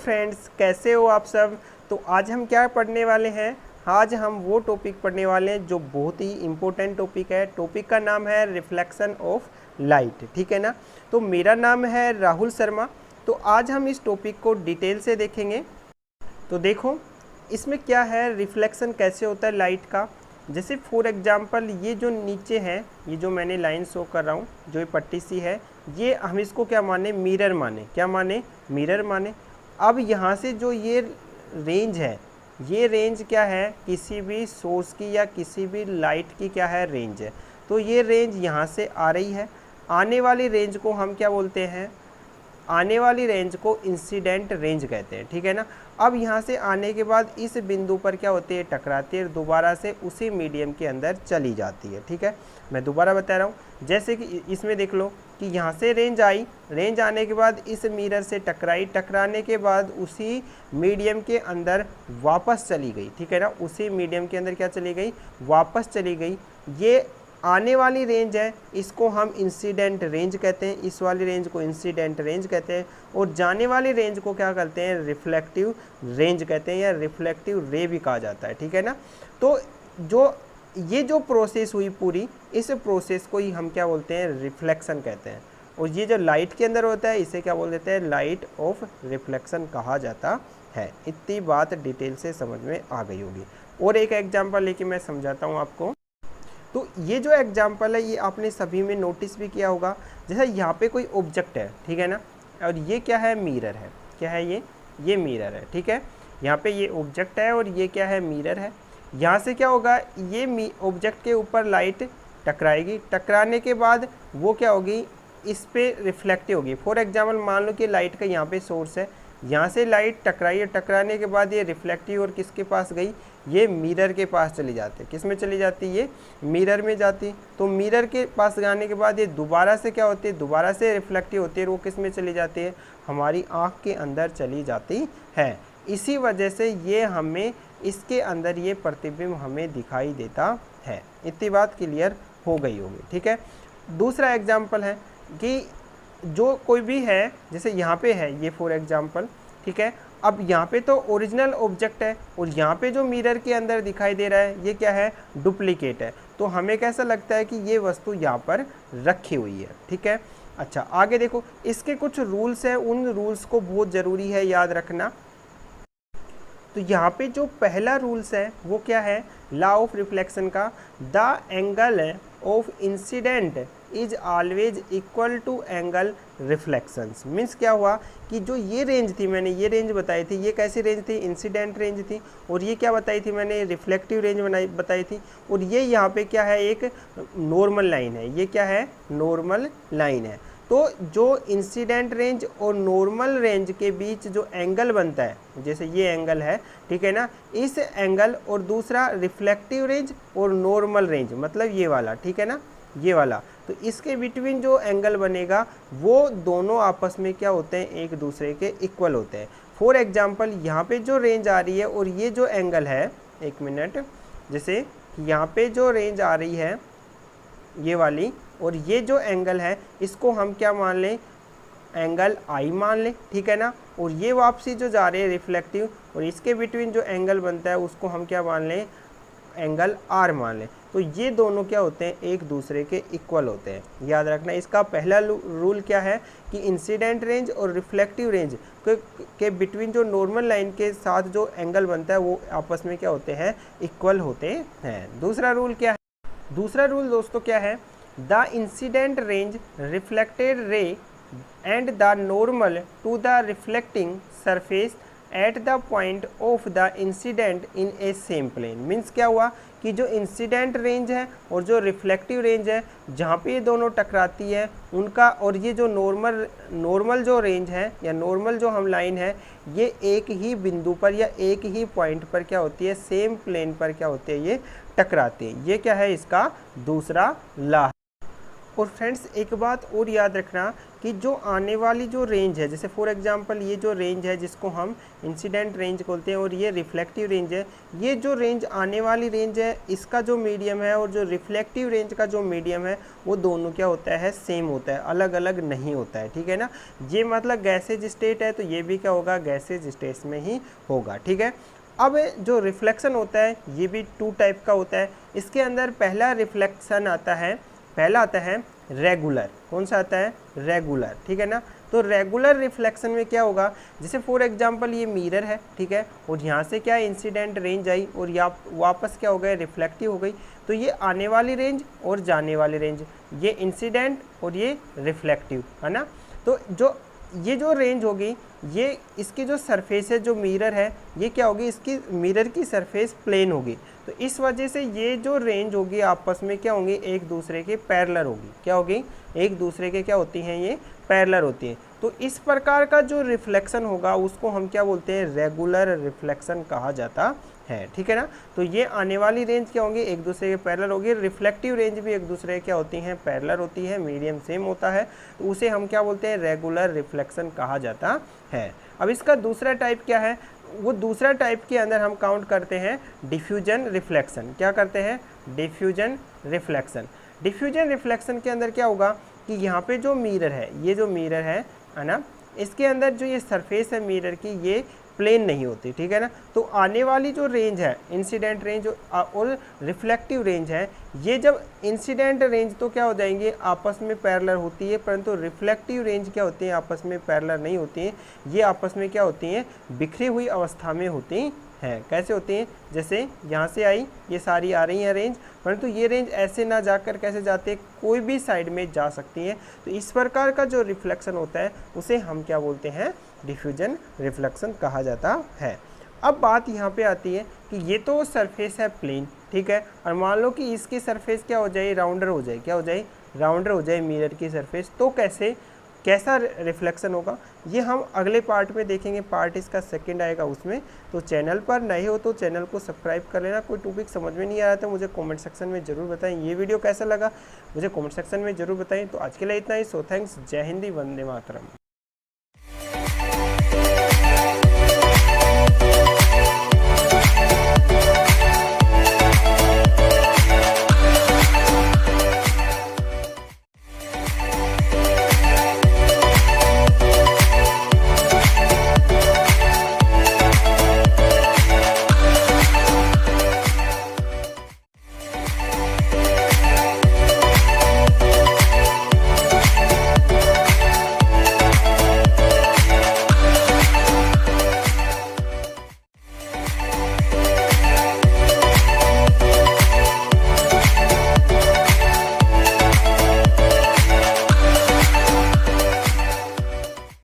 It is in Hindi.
फ्रेंड्स, कैसे हो आप सब। तो आज हम क्या पढ़ने वाले हैं, आज हम वो टॉपिक पढ़ने वाले हैं जो बहुत ही इम्पोर्टेंट टॉपिक है। टॉपिक का नाम है रिफ्लेक्शन ऑफ लाइट, ठीक है ना। तो मेरा नाम है राहुल शर्मा। तो आज हम इस टॉपिक को डिटेल से देखेंगे। तो देखो इसमें क्या है, रिफ्लेक्शन कैसे होता है लाइट का। जैसे फॉर एग्जांपल ये जो नीचे है, ये जो मैंने लाइन शो कर रहा हूँ, जो ये पट्टी सी है, ये हम इसको क्या माने, मिरर माने। क्या माने, मिरर माने। अब यहाँ से जो ये रेंज है, ये रेंज क्या है, किसी भी सोर्स की या किसी भी लाइट की क्या है, रेंज है। तो ये रेंज यहाँ से आ रही है। आने वाली रेंज को हम क्या बोलते हैं, आने वाली रेंज को इंसिडेंट रेंज कहते हैं, ठीक है ना। अब यहाँ से आने के बाद इस बिंदु पर क्या होती है, टकराती है, दोबारा से उसी मीडियम के अंदर चली जाती है, ठीक है। मैं दोबारा बता रहा हूँ, जैसे कि इसमें देख लो कि यहाँ से रेंज आई, रेंज आने के बाद इस मिरर से टकराई, टकराने के बाद उसी मीडियम के अंदर वापस चली गई, ठीक है ना। उसी मीडियम के अंदर क्या चली गई, वापस चली गई। ये आने वाली रेंज है, इसको हम इंसिडेंट रेंज कहते हैं, इस वाली रेंज को इंसिडेंट रेंज कहते हैं। और जाने वाली रेंज को क्या कहते हैं, रिफ्लेक्टिव रेंज कहते हैं, या रिफ्लेक्टिव रे भी कहा जाता है, ठीक है ना। तो ये जो प्रोसेस हुई पूरी, इस प्रोसेस को ही हम क्या बोलते हैं, रिफ्लेक्शन कहते हैं। और ये जो लाइट के अंदर होता है, इसे क्या बोल देते हैं, लाइट ऑफ रिफ्लेक्शन कहा जाता है। इतनी बात डिटेल से समझ में आ गई होगी। और एक एग्जाम्पल लेके मैं समझाता हूँ आपको। तो ये जो एग्जाम्पल है, ये आपने सभी में नोटिस भी किया होगा। जैसे यहाँ पे कोई ऑब्जेक्ट है, ठीक है ना, और ये क्या है, मिरर है। क्या है ये मिरर है, ठीक है। यहाँ पे ये ऑब्जेक्ट है और ये क्या है, मिरर है। यहाँ से क्या होगा, ये ऑब्जेक्ट के ऊपर लाइट टकराएगी, टकराने के बाद वो क्या होगी, इस पे रिफ्लेक्टिव होगी। फॉर एग्जाम्पल मान लो कि लाइट का यहाँ पे सोर्स है, यहाँ से लाइट टकराई, टकराने के बाद ये रिफ्लेक्टिव और किसके पास गई, ये मिरर के पास चली जाती है। किस में चली जाती है, ये मिरर में जाती। तो मिरर के पास जाने के बाद ये दोबारा से क्या होती है, दोबारा से रिफ्लेक्टिव होती है, और वो किस में चली जाती है, हमारी आँख के अंदर चली जाती है। इसी वजह से ये हमें इसके अंदर ये प्रतिबिंब हमें दिखाई देता है। इतनी बात क्लियर हो गई होगी, ठीक है। दूसरा एग्जाम्पल है कि जो कोई भी है, जैसे यहाँ पे है ये फॉर एग्जाम्पल, ठीक है। अब यहाँ पे तो ओरिजिनल ऑब्जेक्ट है, और यहाँ पे जो मिरर के अंदर दिखाई दे रहा है, ये क्या है, डुप्लीकेट है। तो हमें कैसा लगता है कि ये वस्तु यहाँ पर रखी हुई है, ठीक है। अच्छा, आगे देखो, इसके कुछ रूल्स हैं, उन रूल्स को बहुत ज़रूरी है याद रखना। तो यहाँ पे जो पहला रूल्स है वो क्या है, लॉ ऑफ रिफ्लेक्शन का, the angle of incidence is always equal to angle reflections. Means क्या हुआ कि जो ये रेंज थी, मैंने ये रेंज बताई थी, ये कैसी रेंज थी, इंसिडेंट रेंज थी। और ये क्या बताई थी मैंने, रिफ्लेक्टिव रेंज बताई थी। और ये यहाँ पे क्या है, एक नॉर्मल लाइन है। ये क्या है, नॉर्मल लाइन है। तो जो इंसिडेंट रेंज और नॉर्मल रेंज के बीच जो एंगल बनता है, जैसे ये एंगल है, ठीक है ना, इस एंगल और दूसरा रिफ्लेक्टिव रेंज और नॉर्मल रेंज, मतलब ये वाला, ठीक है ना, ये वाला। तो इसके बिटवीन जो एंगल बनेगा, वो दोनों आपस में क्या होते हैं, एक दूसरे के इक्वल होते हैं। फॉर एग्जांपल यहाँ पे जो रेंज आ रही है और ये जो एंगल है, एक मिनट, जैसे यहाँ पे जो रेंज आ रही है ये वाली, और ये जो एंगल है, इसको हम क्या मान लें, एंगल आई मान लें, ठीक है ना। और ये वापसी जो जा रही है रिफ्लेक्टिव, और इसके बिटवीन जो एंगल बनता है उसको हम क्या मान लें, एंगल आर मान लें। तो ये दोनों क्या होते हैं, एक दूसरे के इक्वल होते हैं। याद रखना, इसका पहला रूल क्या है कि इंसिडेंट रेंज और रिफ्लेक्टिव रेंज के बिटवीन जो नॉर्मल लाइन के साथ जो एंगल बनता है वो आपस में क्या होते हैं, इक्वल होते हैं। दूसरा रूल क्या है, दूसरा रूल दोस्तों क्या है, द इंसिडेंट रेंज reflected ray and the normal to the reflecting surface at the point of the incident in a same plane. Means क्या हुआ कि जो इंसिडेंट रेंज है और जो रिफ्लेक्टिव रेंज है, जहाँ पे ये दोनों टकराती है उनका, और ये जो नॉर्मल जो रेंज है या नॉर्मल जो हम लाइन है, ये एक ही बिंदु पर या एक ही पॉइंट पर क्या होती है, सेम प्लेन पर क्या होती है, ये टकराती है। ये क्या है, इसका दूसरा लॉ। और फ्रेंड्स एक बात और याद रखना कि जो आने वाली जो रेंज है, जैसे फॉर एग्जांपल ये जो रेंज है जिसको हम इंसिडेंट रेंज बोलते हैं और ये रिफ्लेक्टिव रेंज है, ये जो रेंज आने वाली रेंज है इसका जो मीडियम है और जो रिफ्लेक्टिव रेंज का जो मीडियम है वो दोनों क्या होता है, सेम होता है, अलग अलग नहीं होता है, ठीक है ना। ये मतलब गैसेज स्टेट है तो ये भी क्या होगा, गैसेज स्टेट में ही होगा, ठीक है। अब जो रिफ्लेक्शन होता है ये भी 2 टाइप का होता है। इसके अंदर पहला रिफ्लेक्शन आता है, पहला आता है रेगुलर। कौन सा आता है, रेगुलर, ठीक है ना। तो रेगुलर रिफ्लेक्शन में क्या होगा, जैसे फॉर एग्जांपल ये मिरर है, ठीक है, और यहाँ से क्या इंसिडेंट रेंज आई और यहाँ वापस क्या हो गया, रिफ्लेक्टिव हो गई। तो ये आने वाली रेंज और जाने वाली रेंज, ये इंसिडेंट और ये रिफ्लेक्टिव, है ना। तो ये जो रेंज होगी, ये इसकी जो सरफेस है, जो मिरर है, ये क्या होगी, इसकी मिरर की सरफेस प्लेन होगी। तो इस वजह से ये जो रेंज होगी आपस में क्या होंगी, एक दूसरे के पैरेलल होगी। क्या होगी, एक दूसरे के क्या होती हैं, ये पैरेलल होती हैं। तो इस प्रकार का जो रिफ्लेक्शन होगा उसको हम क्या बोलते हैं, रेगुलर रिफ्लेक्शन कहा जाता है, ठीक है ना। तो ये आने वाली रेंज क्या होंगी, एक दूसरे के पैरेलल होगी। रिफ्लेक्टिव रेंज भी एक दूसरे के क्या होती हैं, पैरेलल होती है, मीडियम सेम होता है, तो उसे हम क्या बोलते हैं, रेगुलर रिफ्लेक्शन कहा जाता है। अब इसका दूसरा टाइप क्या है, वो दूसरा टाइप के अंदर हम काउंट करते हैं डिफ्यूजन रिफ्लेक्शन। क्या करते हैं, डिफ्यूजन रिफ्लेक्शन। डिफ्यूजन रिफ्लेक्शन के अंदर क्या होगा कि यहाँ पे जो मिरर है, ये जो मिरर है ना, इसके अंदर जो ये सरफेस है मिरर की, ये प्लेन नहीं होती, ठीक है ना। तो आने वाली जो रेंज है, इंसिडेंट रेंज और रिफ्लेक्टिव रेंज है, ये जब इंसिडेंट रेंज तो क्या हो जाएंगे, आपस में पैरेलल होती है, परंतु रिफ्लेक्टिव रेंज क्या होती है, आपस में पैरेलल नहीं होती है, ये आपस में क्या होती हैं, बिखरी हुई अवस्था में होती हैं। कैसे होती हैं, जैसे यहाँ से आई, ये सारी आ रही हैं रेंज, परंतु ये रेंज ऐसे ना जाकर कैसे जाते हैं, कोई भी साइड में जा सकती है। तो इस प्रकार का जो रिफ्लेक्शन होता है उसे हम क्या बोलते हैं, डिफ्यूजन रिफ्लेक्शन कहा जाता है। अब बात यहाँ पे आती है कि ये तो सरफेस है प्लेन, ठीक है, और मान लो कि इसकी सरफेस क्या हो जाए, राउंडर हो जाए, क्या हो जाए, राउंडर हो जाए मिरर की सरफेस। तो कैसा रिफ्लेक्शन होगा, ये हम अगले पार्ट में देखेंगे। पार्ट इसका सेकंड आएगा उसमें। तो चैनल पर नए हो तो चैनल को सब्सक्राइब कर लेना। कोई टॉपिक समझ में नहीं आया तो मुझे कमेंट सेक्शन में ज़रूर बताएं। ये वीडियो कैसा लगा मुझे कमेंट सेक्शन में ज़रूर बताएं। तो आज के लिए इतना ही। सो थैंक्स, जय हिंदी, वंदे मातरम।